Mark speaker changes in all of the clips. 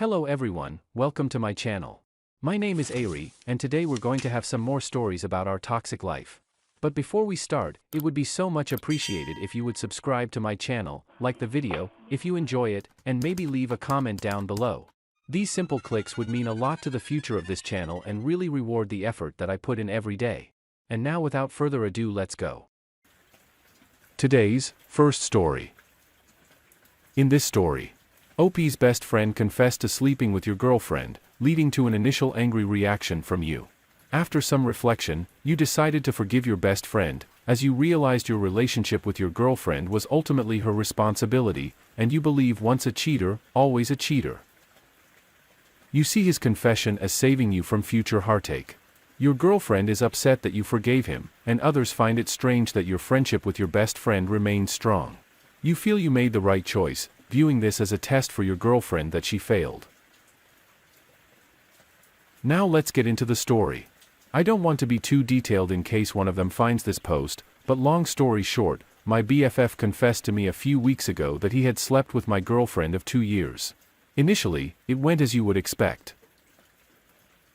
Speaker 1: Hello everyone, welcome to my channel. My name is Ari, and today we're going to have some more stories about our toxic life. But before we start, it would be so much appreciated if you would subscribe to my channel, like the video, if you enjoy it, and maybe leave a comment down below. These simple clicks would mean a lot to the future of this channel and really reward the effort that I put in every day. And now without further ado, let's go. Today's first story. In this story, OP's best friend confessed to sleeping with your girlfriend, leading to an initial angry reaction from you. After some reflection, you decided to forgive your best friend, as you realized your relationship with your girlfriend was ultimately her responsibility, and you believe once a cheater, always a cheater. You see his confession as saving you from future heartache. Your girlfriend is upset that you forgave him, and others find it strange that your friendship with your best friend remains strong. You feel you made the right choice, viewing this as a test for your girlfriend that she failed. Now let's get into the story. I don't want to be too detailed in case one of them finds this post, but long story short, my BFF confessed to me a few weeks ago that he had slept with my girlfriend of 2 years. Initially, it went as you would expect.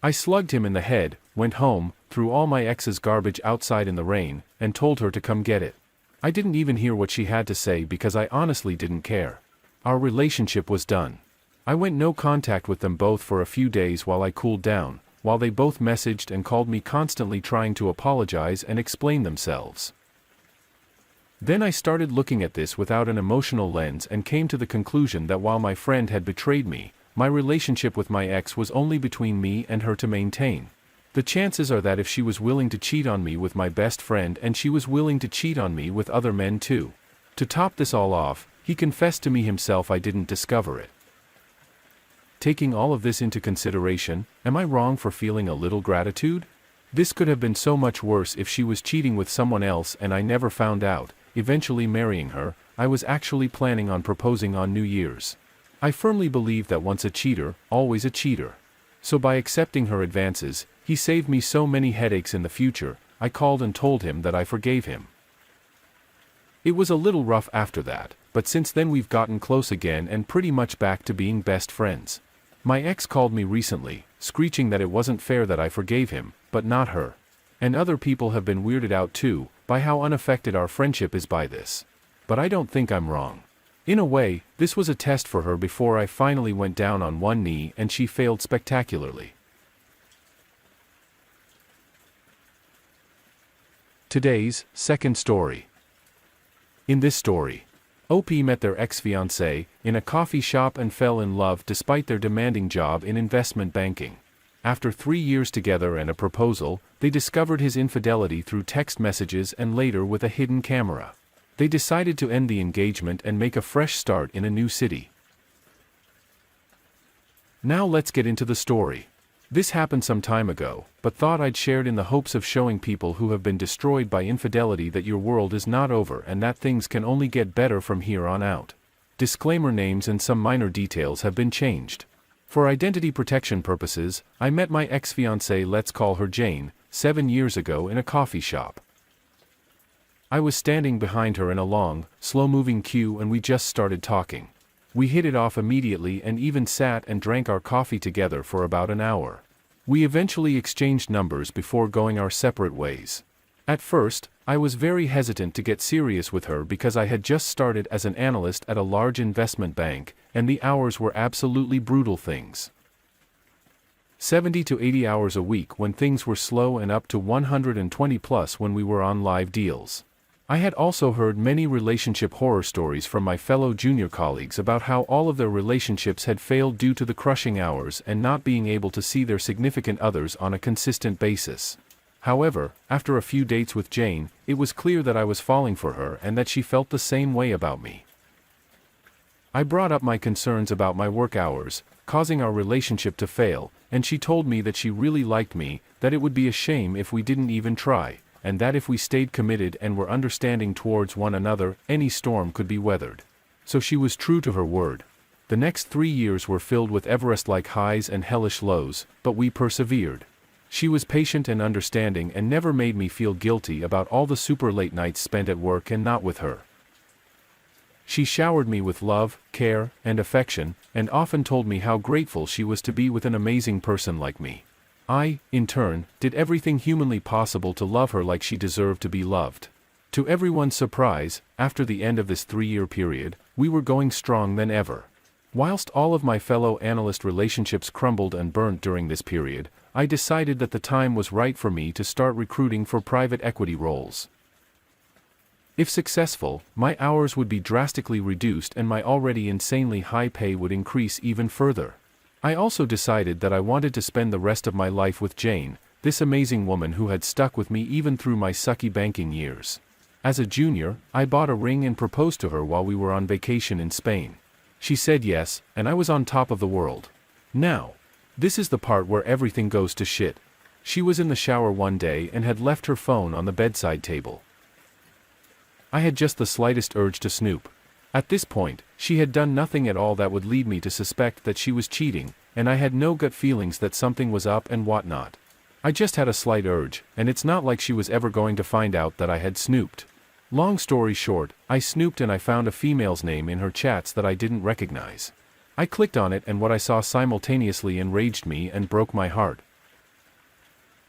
Speaker 1: I slugged him in the head, went home, threw all my ex's garbage outside in the rain, and told her to come get it. I didn't even hear what she had to say because I honestly didn't care. Our relationship was done. I went no contact with them both for a few days while I cooled down, while they both messaged and called me constantly trying to apologize and explain themselves. Then I started looking at this without an emotional lens and came to the conclusion that while my friend had betrayed me, my relationship with my ex was only between me and her to maintain. The chances are that if she was willing to cheat on me with my best friend, and she was willing to cheat on me with other men too. To top this all off, he confessed to me himself I didn't discover it. Taking all of this into consideration, am I wrong for feeling a little gratitude? This could have been so much worse if she was cheating with someone else and I never found out, eventually marrying her. I was actually planning on proposing on New Year's. I firmly believe that once a cheater, always a cheater. So by accepting her advances, he saved me so many headaches in the future. I called and told him that I forgave him. It was a little rough after that, but since then we've gotten close again and pretty much back to being best friends. My ex called me recently, screeching that it wasn't fair that I forgave him, but not her. And other people have been weirded out too, by how unaffected our friendship is by this. But I don't think I'm wrong. In a way, this was a test for her before I finally went down on one knee and she failed spectacularly. Today's second story. In this story, OP met their ex-fiancée in a coffee shop and fell in love despite their demanding job in investment banking. After 3 years together and a proposal, they discovered his infidelity through text messages and later with a hidden camera. They decided to end the engagement and make a fresh start in a new city. Now let's get into the story. This happened some time ago, but thought I'd share it in the hopes of showing people who have been destroyed by infidelity that your world is not over and that things can only get better from here on out. Disclaimer: names and some minor details have been changed. For identity protection purposes, I met my ex-fiancée, let's call her Jane, 7 years ago in a coffee shop. I was standing behind her in a long, slow-moving queue and we just started talking. We hit it off immediately and even sat and drank our coffee together for about an hour. We eventually exchanged numbers before going our separate ways. At first, I was very hesitant to get serious with her because I had just started as an analyst at a large investment bank, and the hours were absolutely brutal things. 70 to 80 hours a week when things were slow and up to 120 plus when we were on live deals. I had also heard many relationship horror stories from my fellow junior colleagues about how all of their relationships had failed due to the crushing hours and not being able to see their significant others on a consistent basis. However, after a few dates with Jane, it was clear that I was falling for her and that she felt the same way about me. I brought up my concerns about my work hours, causing our relationship to fail, and she told me that she really liked me, that it would be a shame if we didn't even try, and that if we stayed committed and were understanding towards one another, any storm could be weathered. So she was true to her word. The next 3 years were filled with Everest-like highs and hellish lows, but we persevered. She was patient and understanding and never made me feel guilty about all the super late nights spent at work and not with her. She showered me with love, care, and affection, and often told me how grateful she was to be with an amazing person like me. I, in turn, did everything humanly possible to love her like she deserved to be loved. To everyone's surprise, after the end of this 3-year period, we were going strong than ever. Whilst all of my fellow analyst relationships crumbled and burnt during this period, I decided that the time was right for me to start recruiting for private equity roles. If successful, my hours would be drastically reduced and my already insanely high pay would increase even further. I also decided that I wanted to spend the rest of my life with Jane, this amazing woman who had stuck with me even through my sucky banking years. As a junior, I bought a ring and proposed to her while we were on vacation in Spain. She said yes, and I was on top of the world. Now, this is the part where everything goes to shit. She was in the shower one day and had left her phone on the bedside table. I had just the slightest urge to snoop. At this point, she had done nothing at all that would lead me to suspect that she was cheating, and I had no gut feelings that something was up and whatnot. I just had a slight urge, and it's not like she was ever going to find out that I had snooped. Long story short, I snooped and I found a female's name in her chats that I didn't recognize. I clicked on it and what I saw simultaneously enraged me and broke my heart.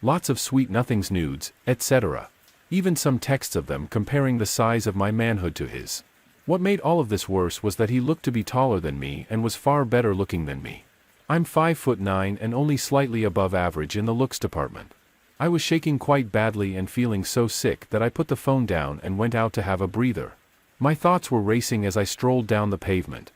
Speaker 1: Lots of sweet nothings nudes, etc. Even some texts of them comparing the size of my manhood to his. What made all of this worse was that he looked to be taller than me and was far better looking than me. I'm 5'9" and only slightly above average in the looks department. I was shaking quite badly and feeling so sick that I put the phone down and went out to have a breather. My thoughts were racing as I strolled down the pavement.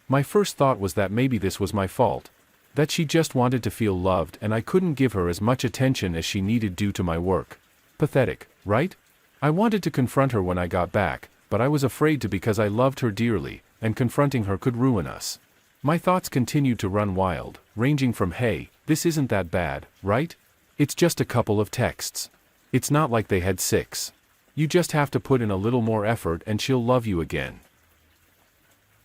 Speaker 1: My first thought was that maybe this was my fault. That she just wanted to feel loved and I couldn't give her as much attention as she needed due to my work. Pathetic, right? I wanted to confront her when I got back, but I was afraid to because I loved her dearly, and confronting her could ruin us. My thoughts continued to run wild, ranging from hey, this isn't that bad, right? It's just a couple of texts. It's not like they had 6. You just have to put in a little more effort and she'll love you again.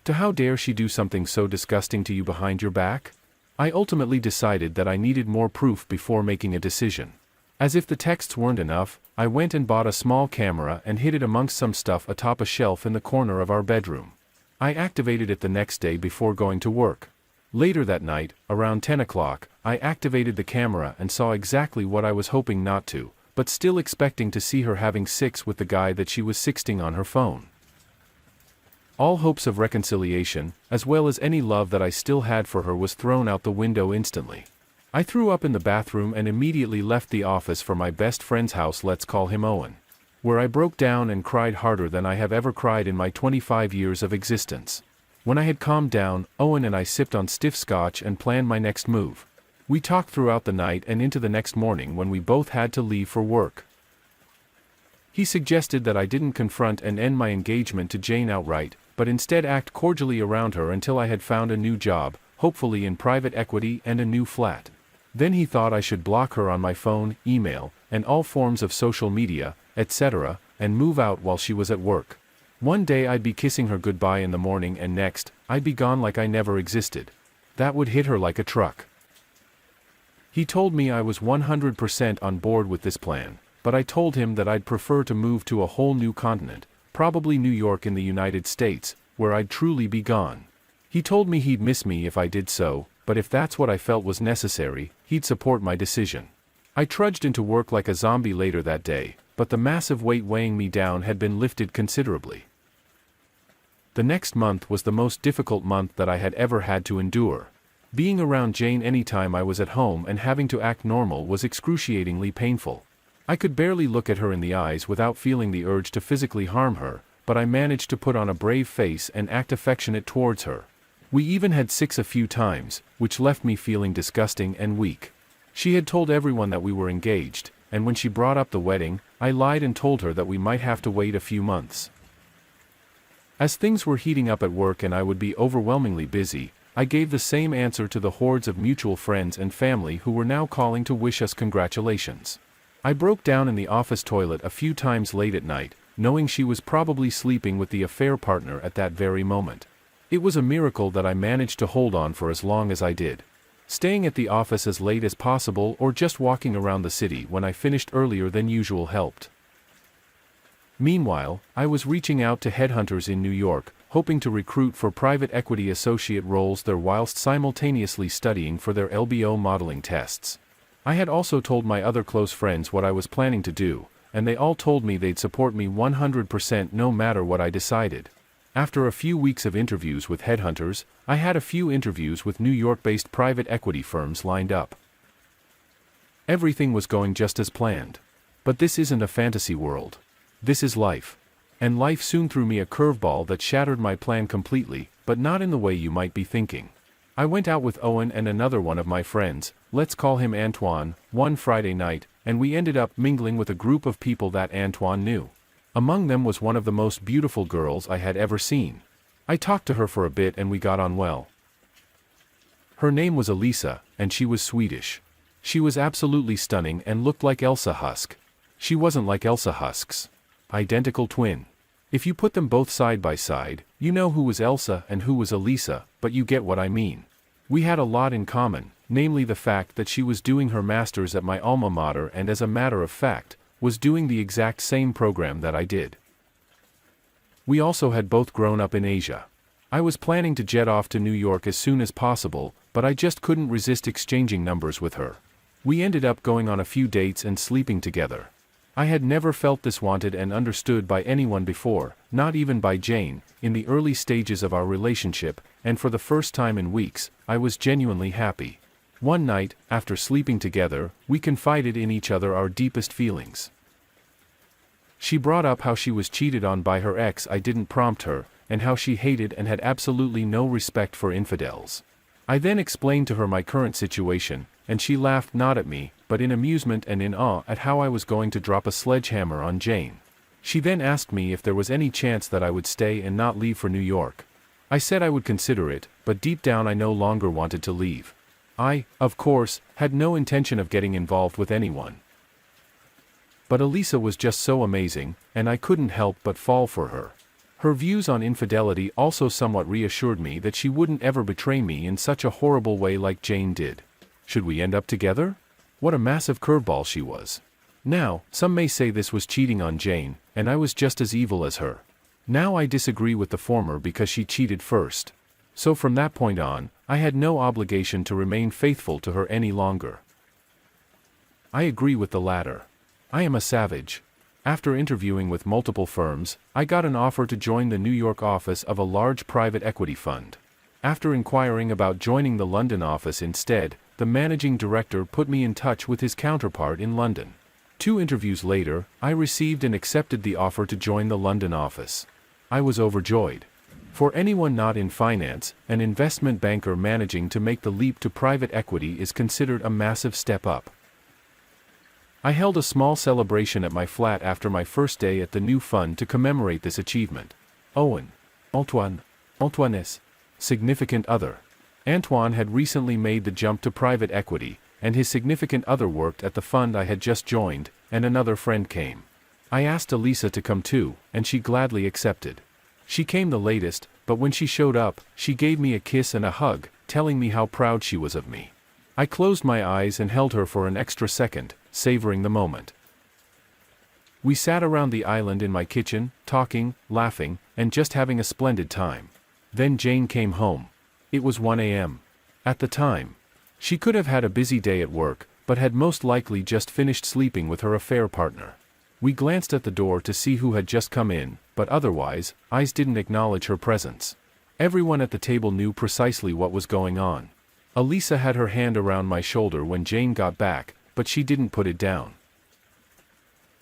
Speaker 1: To how dare she do something so disgusting to you behind your back? I ultimately decided that I needed more proof before making a decision. As if the texts weren't enough, I went and bought a small camera and hid it amongst some stuff atop a shelf in the corner of our bedroom. I activated it the next day before going to work. Later that night, around 10 o'clock, I activated the camera and saw exactly what I was hoping not to, but still expecting to see her having sex with the guy that she was sexting on her phone. All hopes of reconciliation, as well as any love that I still had for her, was thrown out the window instantly. I threw up in the bathroom and immediately left the office for my best friend's house, let's call him Owen, where I broke down and cried harder than I have ever cried in my 25 years of existence. When I had calmed down, Owen and I sipped on stiff scotch and planned my next move. We talked throughout the night and into the next morning when we both had to leave for work. He suggested that I didn't confront and end my engagement to Jane outright, but instead act cordially around her until I had found a new job, hopefully in private equity and a new flat. Then he thought I should block her on my phone, email, and all forms of social media, etc., and move out while she was at work. One day I'd be kissing her goodbye in the morning and next, I'd be gone like I never existed. That would hit her like a truck. He told me I was 100% on board with this plan, but I told him that I'd prefer to move to a whole new continent, probably New York in the United States, where I'd truly be gone. He told me he'd miss me if I did so, but if that's what I felt was necessary, he'd support my decision. I trudged into work like a zombie later that day, but the massive weight weighing me down had been lifted considerably. The next month was the most difficult month that I had ever had to endure. Being around Jane anytime I was at home and having to act normal was excruciatingly painful. I could barely look at her in the eyes without feeling the urge to physically harm her, but I managed to put on a brave face and act affectionate towards her. We even had sex a few times, which left me feeling disgusting and weak. She had told everyone that we were engaged, and when she brought up the wedding, I lied and told her that we might have to wait a few months. As things were heating up at work and I would be overwhelmingly busy, I gave the same answer to the hordes of mutual friends and family who were now calling to wish us congratulations. I broke down in the office toilet a few times late at night, knowing she was probably sleeping with the affair partner at that very moment. It was a miracle that I managed to hold on for as long as I did. Staying at the office as late as possible or just walking around the city when I finished earlier than usual helped. Meanwhile, I was reaching out to headhunters in New York, hoping to recruit for private equity associate roles there whilst simultaneously studying for their LBO modeling tests. I had also told my other close friends what I was planning to do, and they all told me they'd support me 100% no matter what I decided. After a few weeks of interviews with headhunters, I had a few interviews with New York-based private equity firms lined up. Everything was going just as planned. But this isn't a fantasy world. This is life. And life soon threw me a curveball that shattered my plan completely, but not in the way you might be thinking. I went out with Owen and another one of my friends, let's call him Antoine, one Friday night, and we ended up mingling with a group of people that Antoine knew. Among them was one of the most beautiful girls I had ever seen. I talked to her for a bit and we got on well. Her name was Elisa, and she was Swedish. She was absolutely stunning and looked like Elsa Husk. She wasn't like Elsa Husk's identical twin. If you put them both side by side, you know who was Elsa and who was Elisa, but you get what I mean. We had a lot in common, namely the fact that she was doing her master's at my alma mater and, as a matter of fact, was doing the exact same program that I did. We also had both grown up in Asia. I was planning to jet off to New York as soon as possible, but I just couldn't resist exchanging numbers with her. We ended up going on a few dates and sleeping together. I had never felt this wanted and understood by anyone before, not even by Jane, in the early stages of our relationship, and for the first time in weeks, I was genuinely happy. One night, after sleeping together, we confided in each other our deepest feelings. She brought up how she was cheated on by her ex. I didn't prompt her, and how she hated and had absolutely no respect for infidels. I then explained to her my current situation, and she laughed not at me, but in amusement and in awe at how I was going to drop a sledgehammer on Jane. She then asked me if there was any chance that I would stay and not leave for New York. I said I would consider it, but deep down I no longer wanted to leave. I, of course, had no intention of getting involved with anyone. But Elisa was just so amazing, and I couldn't help but fall for her. Her views on infidelity also somewhat reassured me that she wouldn't ever betray me in such a horrible way like Jane did. Should we end up together? What a massive curveball she was. Now, some may say this was cheating on Jane, and I was just as evil as her. Now I disagree with the former because she cheated first. So from that point on, I had no obligation to remain faithful to her any longer. I agree with the latter. I am a savage. After interviewing with multiple firms, I got an offer to join the New York office of a large private equity fund. After inquiring about joining the London office instead, the managing director put me in touch with his counterpart in London. 2 interviews later, I received and accepted the offer to join the London office. I was overjoyed. For anyone not in finance, an investment banker managing to make the leap to private equity is considered a massive step up. I held a small celebration at my flat after my first day at the new fund to commemorate this achievement. Owen, Antoine's significant other. Antoine had recently made the jump to private equity, and his significant other worked at the fund I had just joined, and another friend came. I asked Elisa to come too, and she gladly accepted. She came the latest, but when she showed up, she gave me a kiss and a hug, telling me how proud she was of me. I closed my eyes and held her for an extra second, savoring the moment. We sat around the island in my kitchen, talking, laughing, and just having a splendid time. Then Jane came home. It was 1 a.m. At the time. She could have had a busy day at work, but had most likely just finished sleeping with her affair partner. We glanced at the door to see who had just come in, but otherwise, eyes didn't acknowledge her presence. Everyone at the table knew precisely what was going on. Elisa had her hand around my shoulder when Jane got back, but she didn't put it down.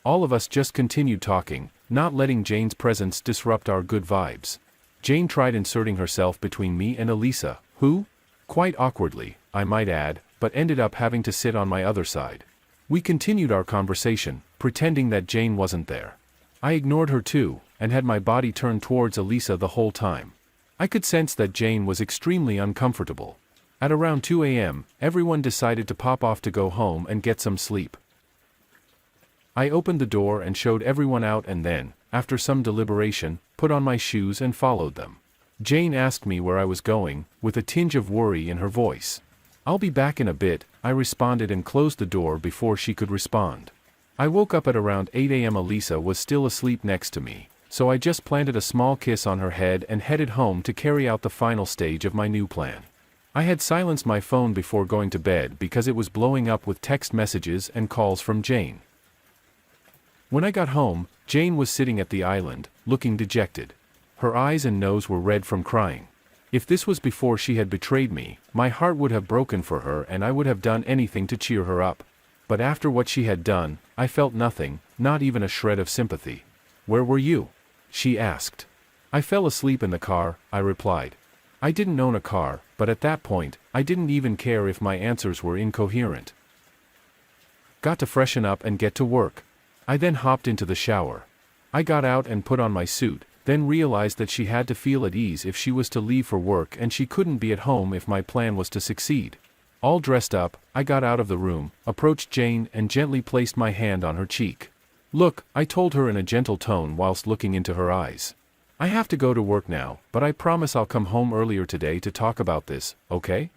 Speaker 1: All of us just continued talking, not letting Jane's presence disrupt our good vibes. Jane tried inserting herself between me and Elisa, who, quite awkwardly, I might add, but ended up having to sit on my other side. We continued our conversation, pretending that Jane wasn't there. I ignored her too, and had my body turned towards Elisa the whole time. I could sense that Jane was extremely uncomfortable. At around 2 a.m., everyone decided to pop off to go home and get some sleep. I opened the door and showed everyone out and then, after some deliberation, put on my shoes and followed them. Jane asked me where I was going, with a tinge of worry in her voice. "I'll be back in a bit," I responded and closed the door before she could respond. I woke up at around 8 a.m. Elisa was still asleep next to me, so I just planted a small kiss on her head and headed home to carry out the final stage of my new plan. I had silenced my phone before going to bed because it was blowing up with text messages and calls from Jane. When I got home, Jane was sitting at the island, looking dejected. Her eyes and nose were red from crying. If this was before she had betrayed me, my heart would have broken for her and I would have done anything to cheer her up. But after what she had done, I felt nothing, not even a shred of sympathy. "Where were you?" she asked. "I fell asleep in the car," I replied. I didn't own a car, but at that point, I didn't even care if my answers were incoherent. Got to freshen up and get to work. I then hopped into the shower. I got out and put on my suit, then realized that she had to feel at ease if she was to leave for work and she couldn't be at home if my plan was to succeed. All dressed up, I got out of the room, approached Jane and gently placed my hand on her cheek. "Look," I told her in a gentle tone whilst looking into her eyes. "I have to go to work now, but I promise I'll come home earlier today to talk about this, okay?"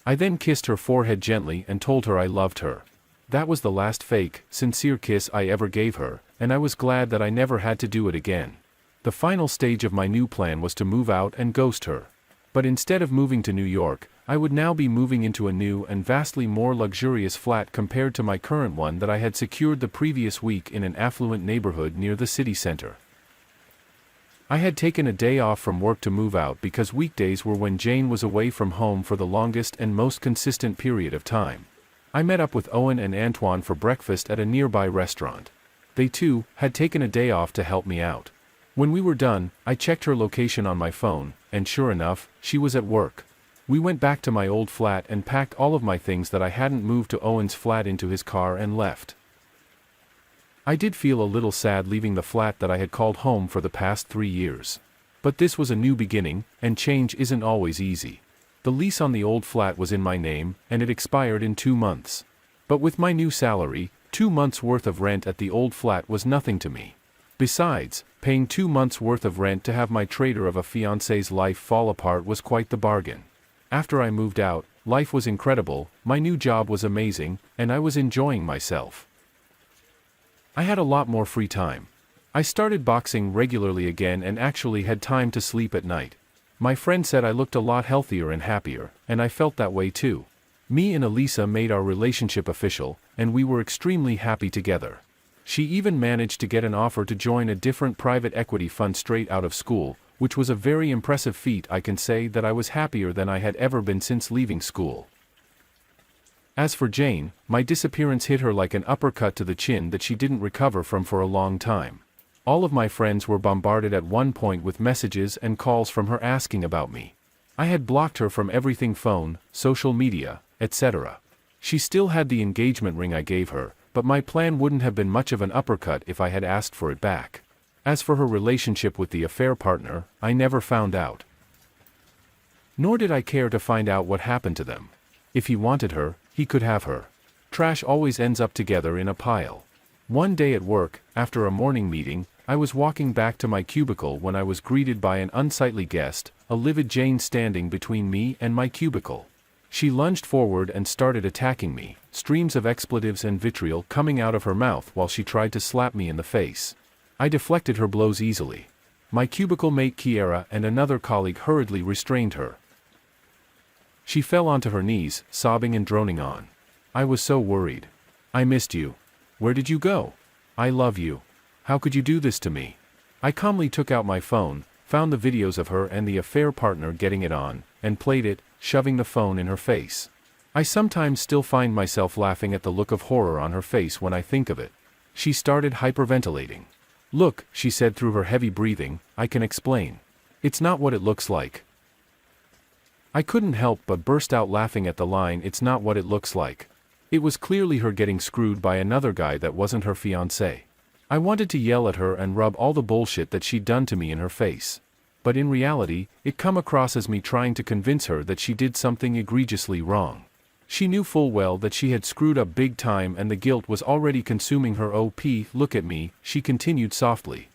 Speaker 1: I then kissed her forehead gently and told her I loved her. That was the last fake, sincere kiss I ever gave her, and I was glad that I never had to do it again. The final stage of my new plan was to move out and ghost her. But instead of moving to New York, I would now be moving into a new and vastly more luxurious flat compared to my current one that I had secured the previous week in an affluent neighborhood near the city center. I had taken a day off from work to move out because weekdays were when Jane was away from home for the longest and most consistent period of time. I met up with Owen and Antoine for breakfast at a nearby restaurant. They too had taken a day off to help me out. When we were done, I checked her location on my phone, and sure enough, she was at work. We went back to my old flat and packed all of my things that I hadn't moved to Owen's flat into his car and left. I did feel a little sad leaving the flat that I had called home for the past 3 years. But this was a new beginning, and change isn't always easy. The lease on the old flat was in my name, and it expired in 2 months. But with my new salary, 2 months' worth of rent at the old flat was nothing to me. Besides, paying 2 months' worth of rent to have my traitor of a fiancé's life fall apart was quite the bargain. After I moved out, life was incredible, my new job was amazing, and I was enjoying myself. I had a lot more free time. I started boxing regularly again and actually had time to sleep at night. My friend said I looked a lot healthier and happier, and I felt that way too. Me and Elisa made our relationship official, and we were extremely happy together. She even managed to get an offer to join a different private equity fund straight out of school, which was a very impressive feat. I can say that I was happier than I had ever been since leaving school. As for Jane, my disappearance hit her like an uppercut to the chin that she didn't recover from for a long time. All of my friends were bombarded at one point with messages and calls from her asking about me. I had blocked her from everything: phone, social media, etc. She still had the engagement ring I gave her, but my plan wouldn't have been much of an uppercut if I had asked for it back. As for her relationship with the affair partner, I never found out. Nor did I care to find out what happened to them. If he wanted her, he could have her. Trash always ends up together in a pile. One day at work, after a morning meeting, I was walking back to my cubicle when I was greeted by an unsightly guest, a livid Jane standing between me and my cubicle. She lunged forward and started attacking me, streams of expletives and vitriol coming out of her mouth while she tried to slap me in the face. I deflected her blows easily. My cubicle mate Kiera and another colleague hurriedly restrained her. She fell onto her knees, sobbing and droning on. I was so worried. "I missed you. Where did you go? I love you. How could you do this to me?" I calmly took out my phone, found the videos of her and the affair partner getting it on, and played it, shoving the phone in her face. I sometimes still find myself laughing at the look of horror on her face when I think of it. She started hyperventilating. "Look," she said through her heavy breathing, "I can explain. It's not what it looks like." I couldn't help but burst out laughing at the line, "It's not what it looks like." It was clearly her getting screwed by another guy that wasn't her fiancé. I wanted to yell at her and rub all the bullshit that she'd done to me in her face. But in reality, it come across as me trying to convince her that she did something egregiously wrong. She knew full well that she had screwed up big time and the guilt was already consuming her. "Look at me," she continued softly.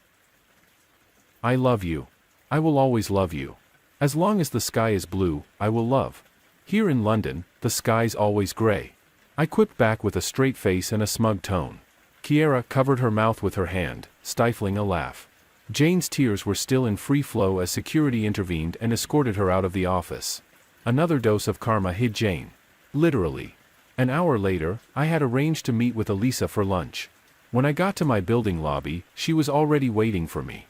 Speaker 1: "I love you. I will always love you. As long as the sky is blue, I will love. Here in London, the sky's always grey. I quipped back with a straight face and a smug tone. Kiera covered her mouth with her hand, stifling a laugh. Jane's tears were still in free flow as security intervened and escorted her out of the office. Another dose of karma hit Jane. Literally. An hour later, I had arranged to meet with Elisa for lunch. When I got to my building lobby, she was already waiting for me.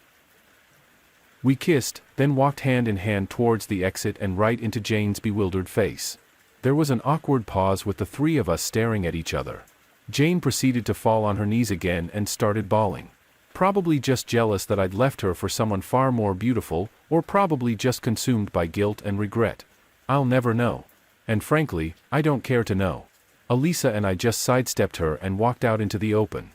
Speaker 1: We kissed, then walked hand in hand towards the exit and right into Jane's bewildered face. There was an awkward pause with the three of us staring at each other. Jane proceeded to fall on her knees again and started bawling. Probably just jealous that I'd left her for someone far more beautiful, or probably just consumed by guilt and regret. I'll never know. And frankly, I don't care to know. Elisa and I just sidestepped her and walked out into the open.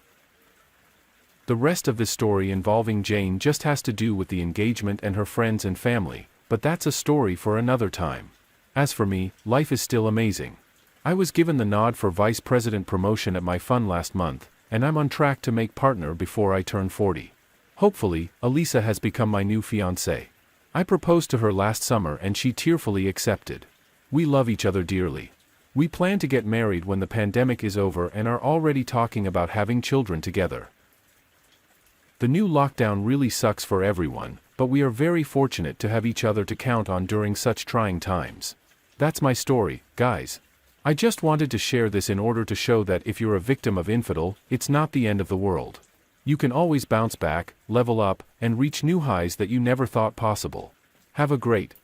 Speaker 1: The rest of this story involving Jane just has to do with the engagement and her friends and family, but that's a story for another time. As for me, life is still amazing. I was given the nod for vice president promotion at my fund last month, and I'm on track to make partner before I turn 40. Hopefully, Elisa has become my new fiancée. I proposed to her last summer and she tearfully accepted. We love each other dearly. We plan to get married when the pandemic is over and are already talking about having children together. The new lockdown really sucks for everyone, but we are very fortunate to have each other to count on during such trying times. That's my story, guys. I just wanted to share this in order to show that if you're a victim of infidel, it's not the end of the world. You can always bounce back, level up, and reach new highs that you never thought possible. Have a great,